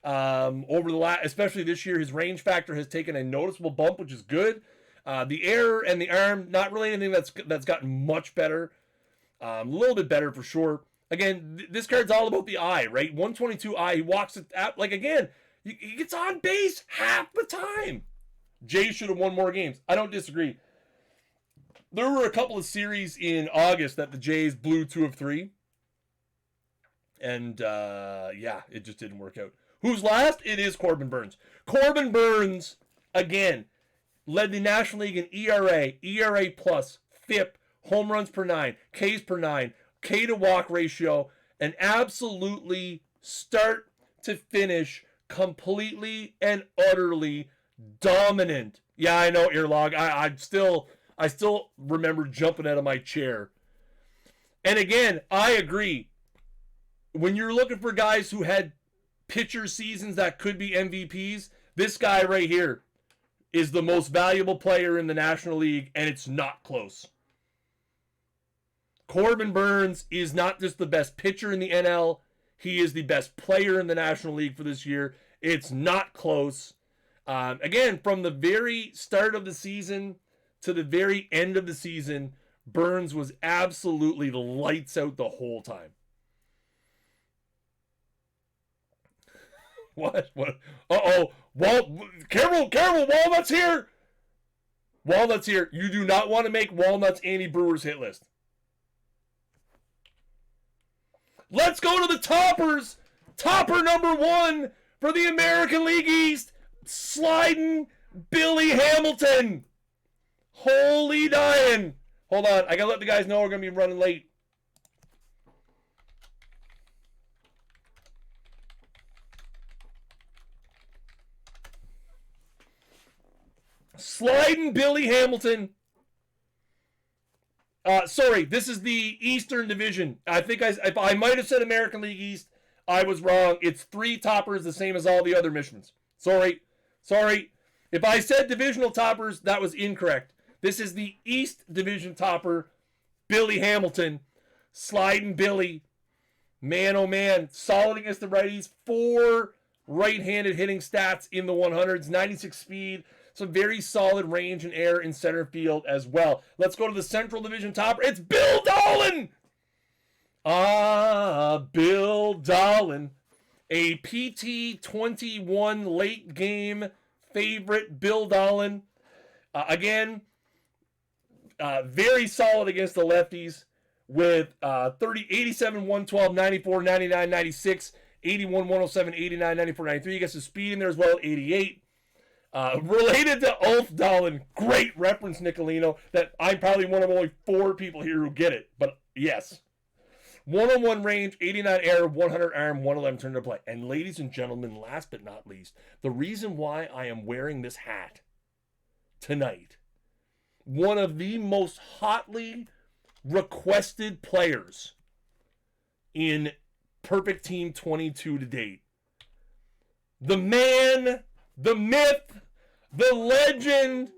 Over the last, especially this year, his range factor has taken a noticeable bump, which is good. The error and the arm, not really anything that's gotten much better. A little bit better for sure. Again, this card's all about the eye, right? 122 eye. He walks it out, like again. He gets on base half the time. Jay should have won more games. I don't disagree. There were a couple of series in August that the Jays blew 2 of 3. And, yeah, it just didn't work out. Who's last? It is Corbin Burns. Corbin Burns, again, led the National League in ERA plus, FIP, home runs per 9, Ks per 9, K to walk ratio, and absolutely start to finish completely and utterly dominant. Yeah, I know, Earlog. I still remember jumping out of my chair. And again, I agree. When you're looking for guys who had pitcher seasons that could be MVPs, this guy right here is the most valuable player in the National League, and it's not close. Corbin Burns is not just the best pitcher in the NL, he is the best player in the National League for this year. It's not close. Again, from the very start of the season to the very end of the season, Burns was absolutely the lights out the whole time. What? Uh-oh. Careful, Walnut's here. Walnut's here. You do not want to make Walnut's Andy Brewer's hit list. Let's go to the toppers. Topper number 1 for the American League East. Sliding Billy Hamilton. Holy dying. Hold on. I got to let the guys know we're going to be running late. Sliding Billy Hamilton. Sorry, this is the Eastern Division. I think I might have said American League East. I was wrong. It's 3 toppers, the same as all the other Michigans. Sorry. If I said divisional toppers, that was incorrect. This is the East Division topper, Billy Hamilton. Sliding Billy. Man, oh man. Solid against the righties. 4 right-handed hitting stats in the 100s. 96 speed. Some very solid range and air in center field as well. Let's go to the Central Division topper. It's Bill Dolan! Bill Dolan. A PT 21 late game favorite, Bill Dolan. Again, very solid against the lefties with 87, 112, 94, 99, 96, 81, 107, 89, 94, 93. He gets the speed in there as well, 88. Related to Ulf Dolan, great reference, Nicolino, that I'm probably one of only 4 people here who get it, but yes. 101 range, 89 air, 100 arm, 111 turn to play. And ladies and gentlemen, last but not least, the reason why I am wearing this hat tonight, one of the most hotly requested players in Perfect Team 22 to date. The man, the myth, the legend,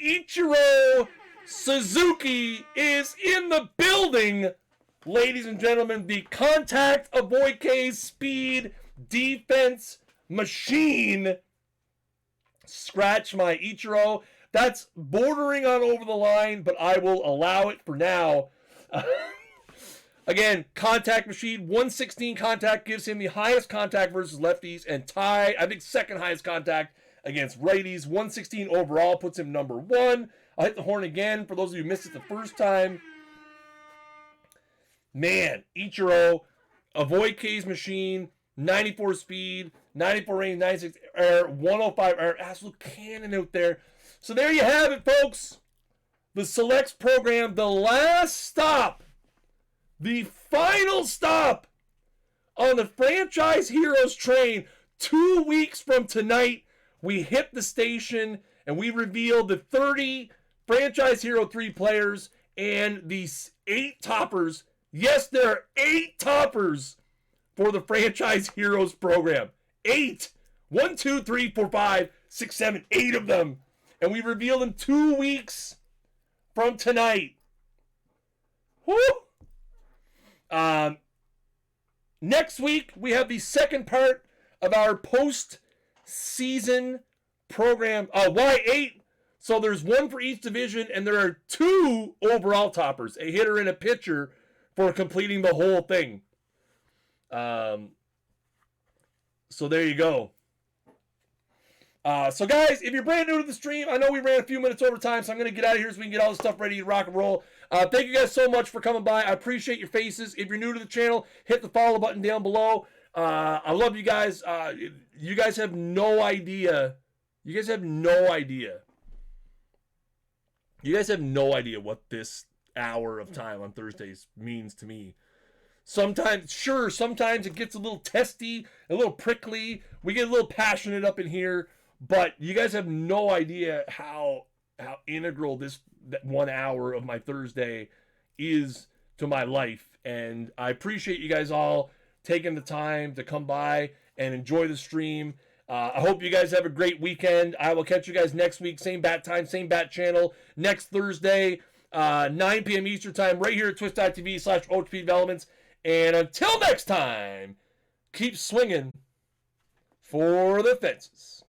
Ichiro Suzuki is in the building. Ladies and gentlemen, the contact avoid K's speed defense machine. Scratch my Ichiro. That's bordering on over the line, but I will allow it for now. Again, contact machine, 116 contact gives him the highest contact versus lefties and tie, I think second highest contact against righties. 116 overall puts him number 1. I'll hit the horn again for those of you who missed it the first time. Man, Ichiro, avoid K's machine, 94 speed, 94 range, 96 air, 105 air, absolute cannon out there. So there you have it, folks. The Selects program, the last stop, the final stop on the Franchise Heroes train. 2 weeks from tonight, we hit the station and we reveal the 30 Franchise Hero 3 players and these 8 toppers. Yes, there are 8 toppers for the Franchise Heroes program. 8. 1, 2, 3, 4, 5, 6, 7, 8 of them. And we reveal them 2 weeks from tonight. Woo! Next week, we have the second part of our post-season program. Why 8? So there's 1 for each division, and there are 2 overall toppers, a hitter and a pitcher, for completing the whole thing. So there you go. So guys, if you're brand new to the stream, I know we ran a few minutes over time, so I'm going to get out of here so we can get all this stuff ready to rock and roll. Thank you guys so much for coming by. I appreciate your faces. If you're new to the channel, hit the follow button down below. I love you guys. You guys have no idea. You guys have no idea. You guys have no idea what this hour of time on Thursdays means to me. Sometimes it gets a little testy, a little prickly. We get a little passionate up in here, but you guys have no idea how integral that 1 hour of my Thursday is to my life. And I appreciate you guys all taking the time to come by and enjoy the stream. I hope you guys have a great weekend. I will catch you guys next week, same bat time, same bat channel, next Thursday, 9 p.m. Eastern time, right here at twitch.tv/OOTP Developments. And until next time, keep swinging for the fences.